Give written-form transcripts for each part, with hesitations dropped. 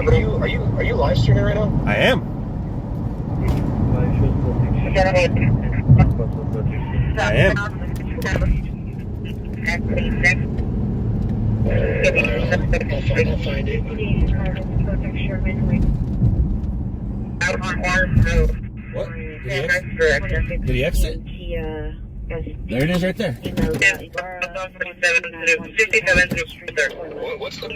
Are you live streaming right now? I am. I am. I'll find it. What? Did he exit? There it is right there. What's the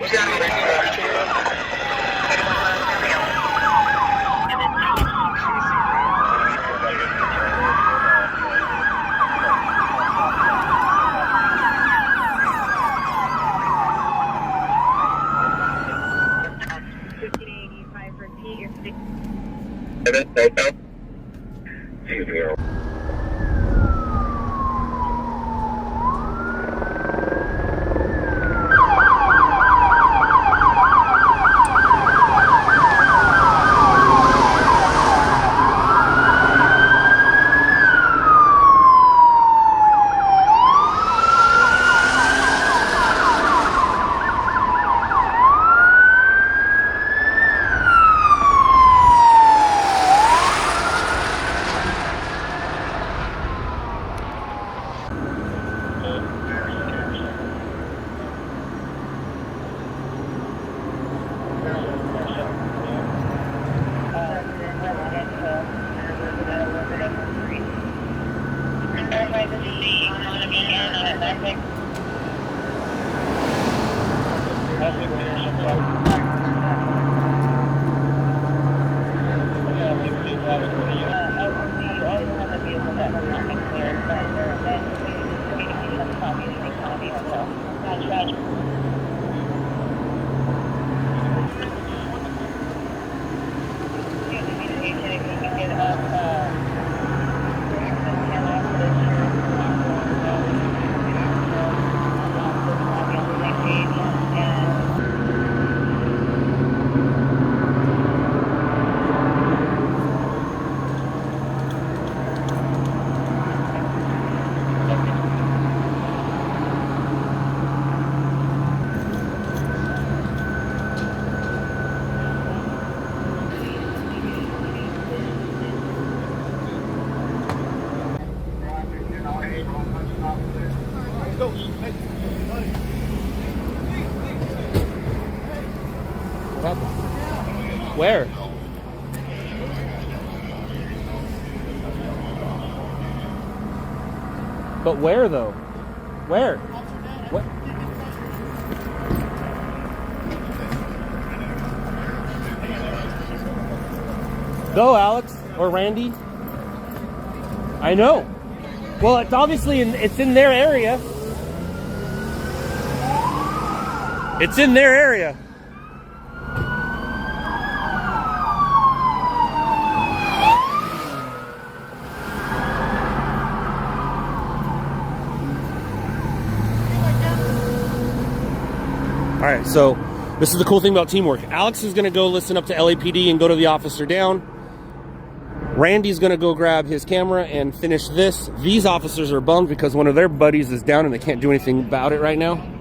Where? But where though? Where? What? Go, Alex or Randy. I know. Well, it's obviously it's in their area. It's in their area. All right, so this is the cool thing about teamwork. Alex is going to go listen up to LAPD and go to the officer down. Randy's going to go grab his camera and finish this. These officers are bummed because one of their buddies is down and they can't do anything about it right now.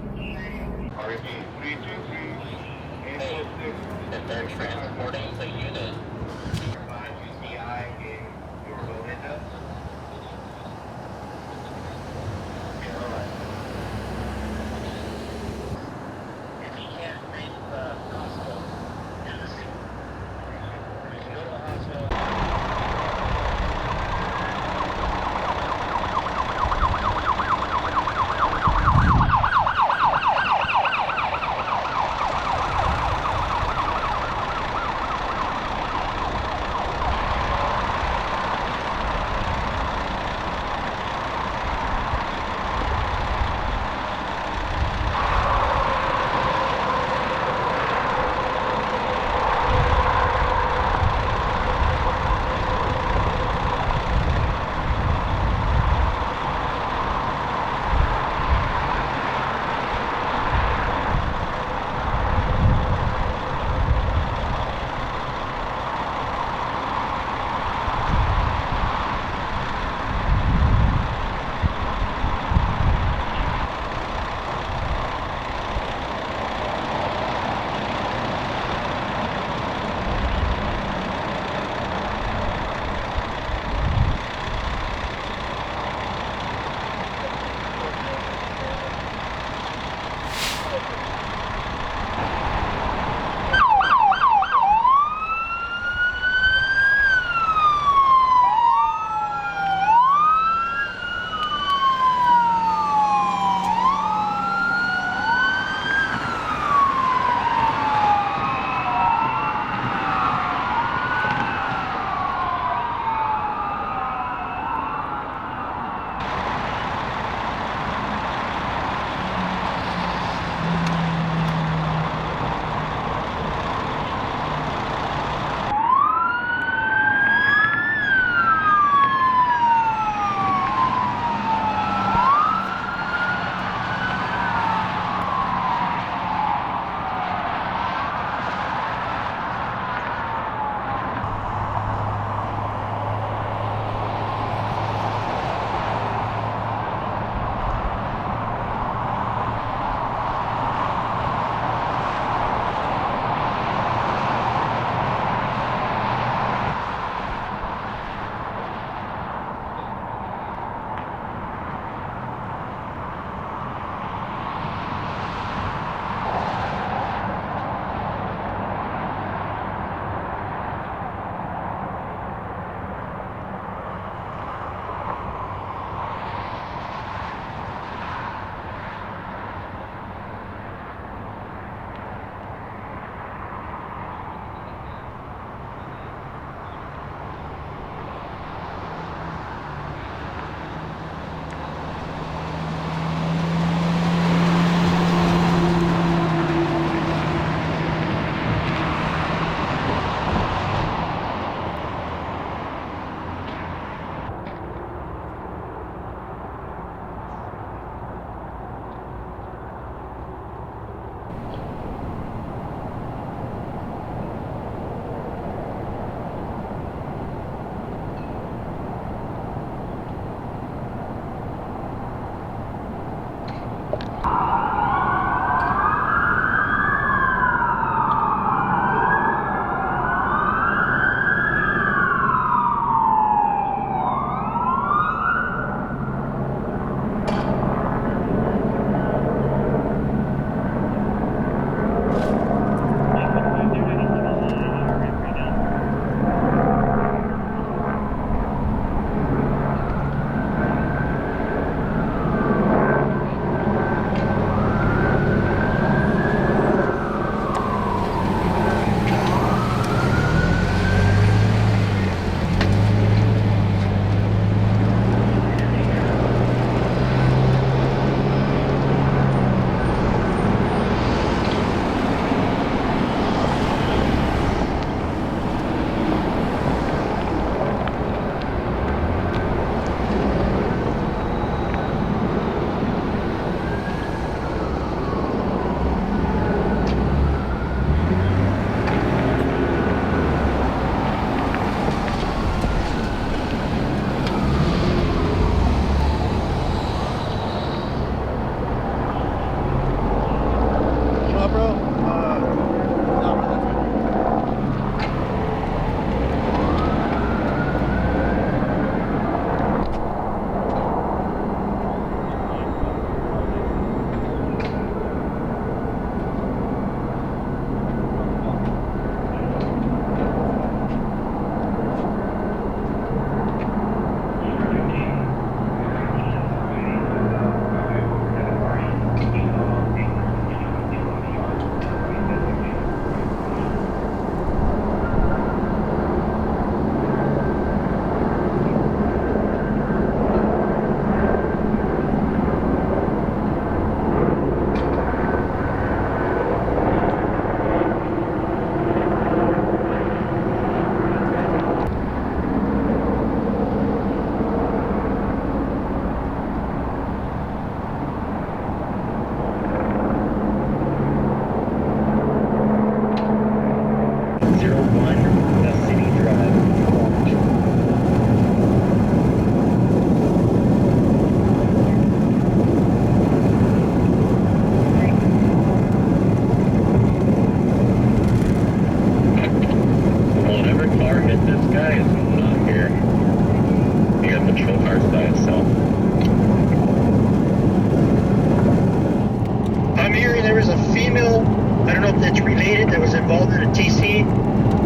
that's related that was involved in a TC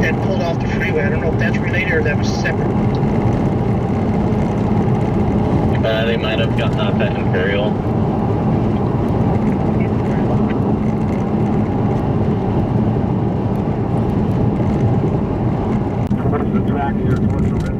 that pulled off the freeway. I don't know if that's related or that was separate. They might have gotten off at Imperial. What's the track here towards the river?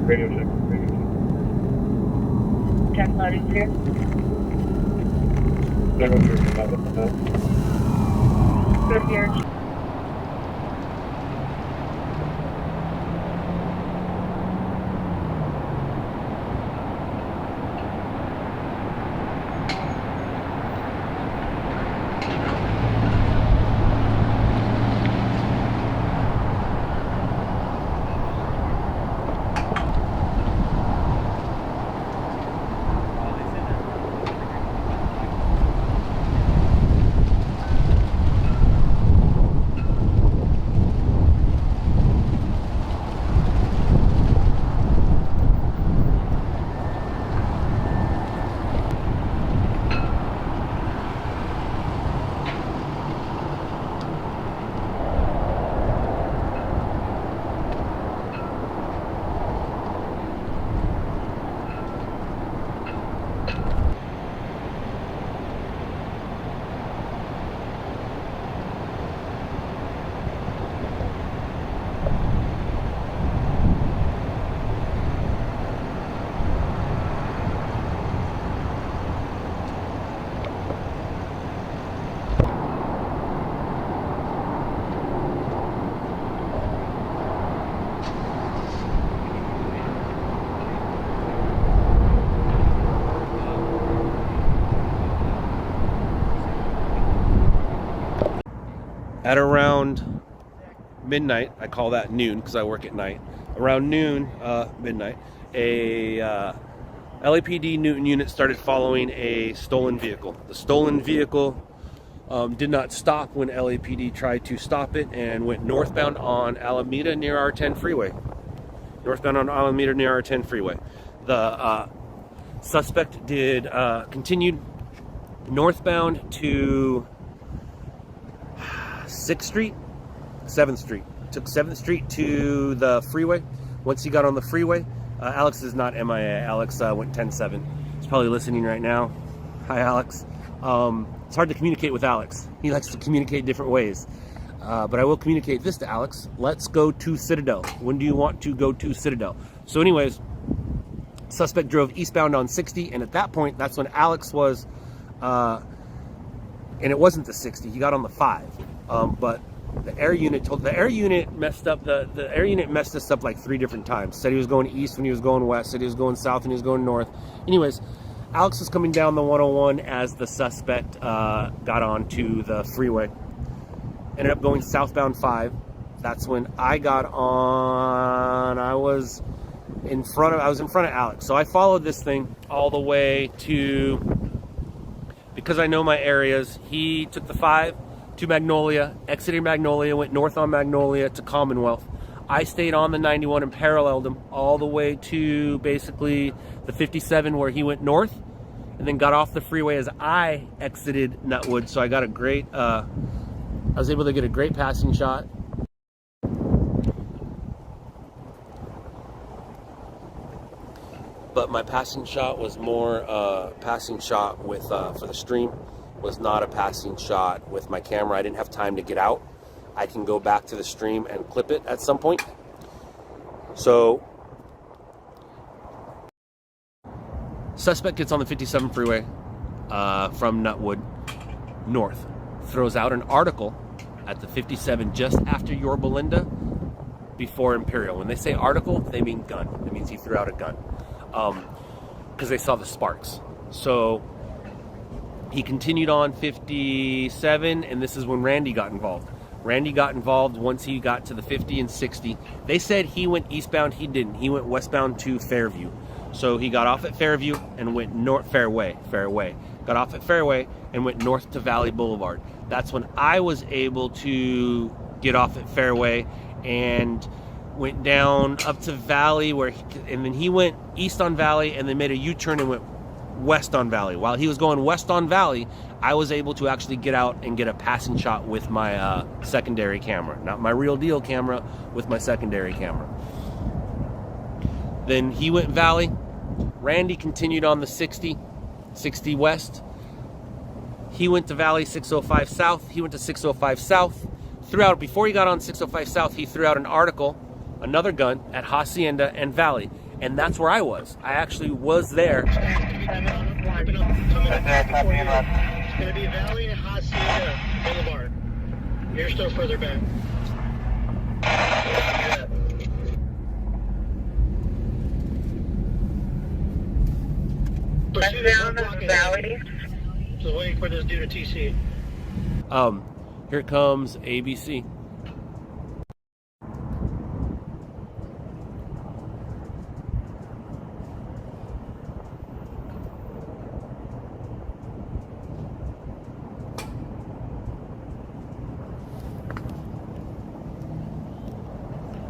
Radio check. Check loading clear. Good here. At around midnight, I call that noon because I work at night. Around noon, midnight, a LAPD Newton unit started following a stolen vehicle. The stolen vehicle did not stop when LAPD tried to stop it and went northbound on Alameda near R10 freeway. Northbound on Alameda near R10 freeway. The suspect did continued northbound to 6th Street, 7th Street. Took 7th Street to the freeway. Once he got on the freeway, Alex is not MIA. Alex went 10-7. He's probably listening right now. Hi, Alex. It's hard to communicate with Alex. He likes to communicate different ways. But I will communicate this to Alex. Let's go to Citadel. When do you want to go to Citadel? So anyways, suspect drove eastbound on 60, and at that point, that's when Alex was, and it wasn't the 60. He got on the 5. But the air unit messed up. The air unit messed us up like 3 different times. Said he was going east when he was going west. Said he was going south when he was going north. Anyways, Alex was coming down the 101 as the suspect got onto the freeway. Ended up going southbound 5. That's when I got on. I was in front of Alex. So I followed this thing all the way to, because I know my areas. He took the 5 to Magnolia, exited Magnolia, went north on Magnolia to Commonwealth. I stayed on the 91 and paralleled him all the way to basically the 57 where he went north, and then got off the freeway as I exited Nutwood. So I got a great, I was able to get a great passing shot. But my passing shot was more passing shot with for the stream. Was not a passing shot with my camera. I didn't have time to get out. I can go back to the stream and clip it at some point. So, suspect gets on the 57 freeway from Nutwood north. Throws out an article at the 57 just after Yorba Belinda before Imperial. When they say article, they mean gun. It means he threw out a gun. Because they saw the sparks. So, he continued on 57, and this is when Randy got involved. Randy got involved once he got to the 50 and 60. They said he went eastbound. He didn't. He went westbound to Fairview. So he got off at Fairview and went north, Fairway, got off at Fairway, and went north to Valley Boulevard. That's when I was able to get off at Fairway and went down up to Valley, and then he went east on Valley and then made a U-turn and went west on Valley. While he was going west on Valley, I was able to actually get out and get a passing shot with my secondary camera. Not my real deal camera, with my secondary camera. Then he went Valley. Randy continued on the 60 west. He went to Valley 605 south. He went to 605 south. Before he got on 605 south, he threw out an article, another gun, at Hacienda and Valley. And that's where I was. I actually was there. It's going to be Valley and Hacienda Boulevard. You're still further back. Westbound Valley. So waiting for this dude to TC. Here comes ABC.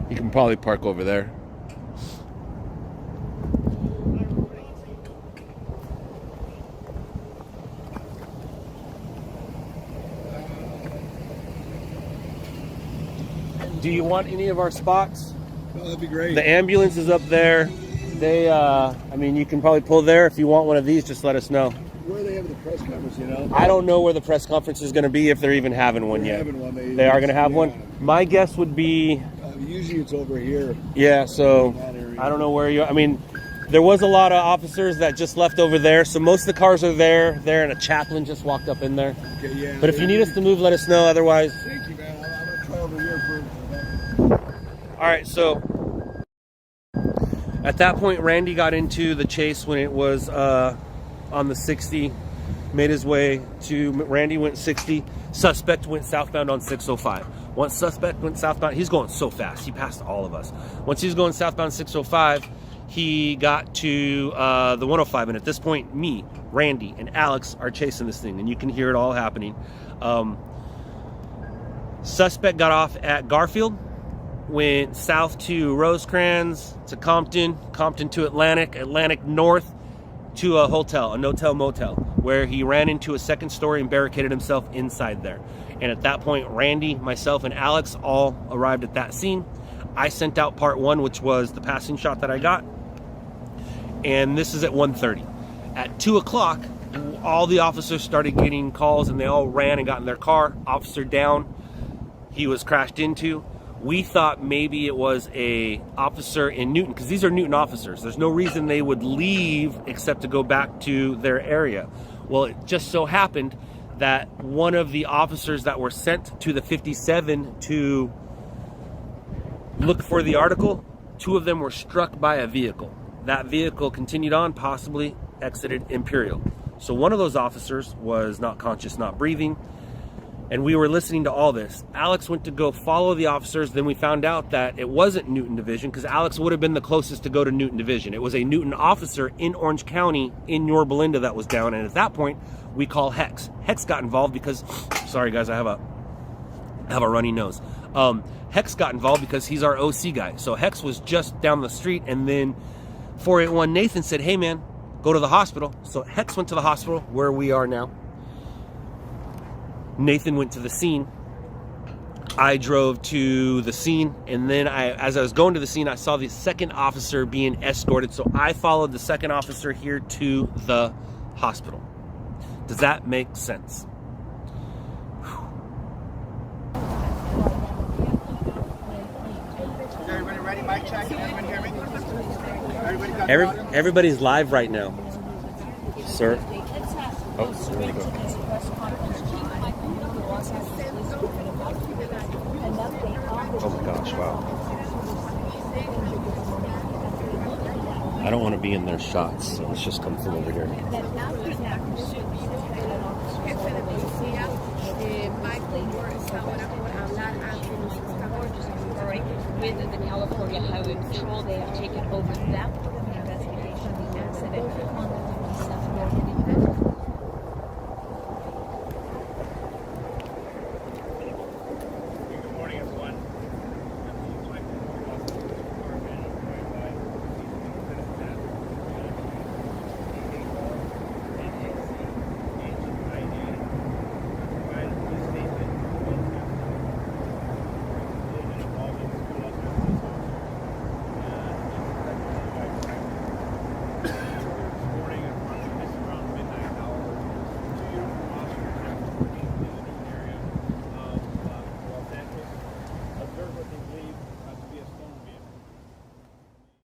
You can probably park over there. Do you want any of our spots? Oh, that'd be great. The ambulance is up there. They, I mean, you can probably pull there. If you want one of these, just let us know. Where are they having the press conference, you know? I don't know where the press conference is going to be, if they're even having one yet. Having one. They are going to have one. My guess would be... usually it's over here. Yeah, so I don't know where you... I mean, there was a lot of officers that just left over there, so most of the cars are there. And a chaplain just walked up in there. Okay, yeah. But if you need us to move, let us know. Otherwise... Thank you, man. I'm going to try over here for... All right, so at that point, Randy got into the chase when it was on the 60, made his way to... Randy went 60. Suspect went southbound on 605. Once suspect went southbound, he's going so fast. He passed all of us. Once he's going southbound 605, he got to the 105. And at this point, me, Randy, and Alex are chasing this thing. And you can hear it all happening. Suspect got off at Garfield, went south to Rosecrans, to Compton, Compton to Atlantic, Atlantic north to a hotel, a no-tell motel, where he ran into a second story and barricaded himself inside there. And at that point, Randy, myself, and Alex all arrived at that scene. I sent out part one, which was the passing shot that I got. And this is at 1:30. At 2 o'clock, all the officers started getting calls, and they all ran and got in their car. Officer down. He was crashed into. We thought maybe it was a officer in Newton, because these are Newton officers. There's no reason they would leave except to go back to their area. Well, it just so happened that one of the officers that were sent to the 57 to look for the article, two of them were struck by a vehicle. That vehicle continued on, possibly exited Imperial. So one of those officers was not conscious, not breathing. And we were listening to all this. Alex went to go follow the officers. Then we found out that it wasn't Newton Division, because Alex would have been the closest to go to Newton Division. It was a Newton officer in Orange County in Yorba Linda that was down. And at that point, we call Hex. Hex got involved because, sorry guys, I have a runny nose. Hex got involved because he's our OC guy. So Hex was just down the street, and then 481 Nathan said, hey man, go to the hospital. So Hex went to the hospital where we are now. Nathan went to the scene. I drove to the scene, and then as I was going to the scene, I saw the second officer being escorted. So I followed the second officer here to the hospital. Does that make sense? Is everybody ready? Mic check. Can everybody hear me? Everybody's live right now. Sir? Oh, sir, there you go. Oh my gosh, wow. I don't want to be in their shots, so let's just come from over here. With the California Highway Patrol, they have taken over that investigation of the accident on the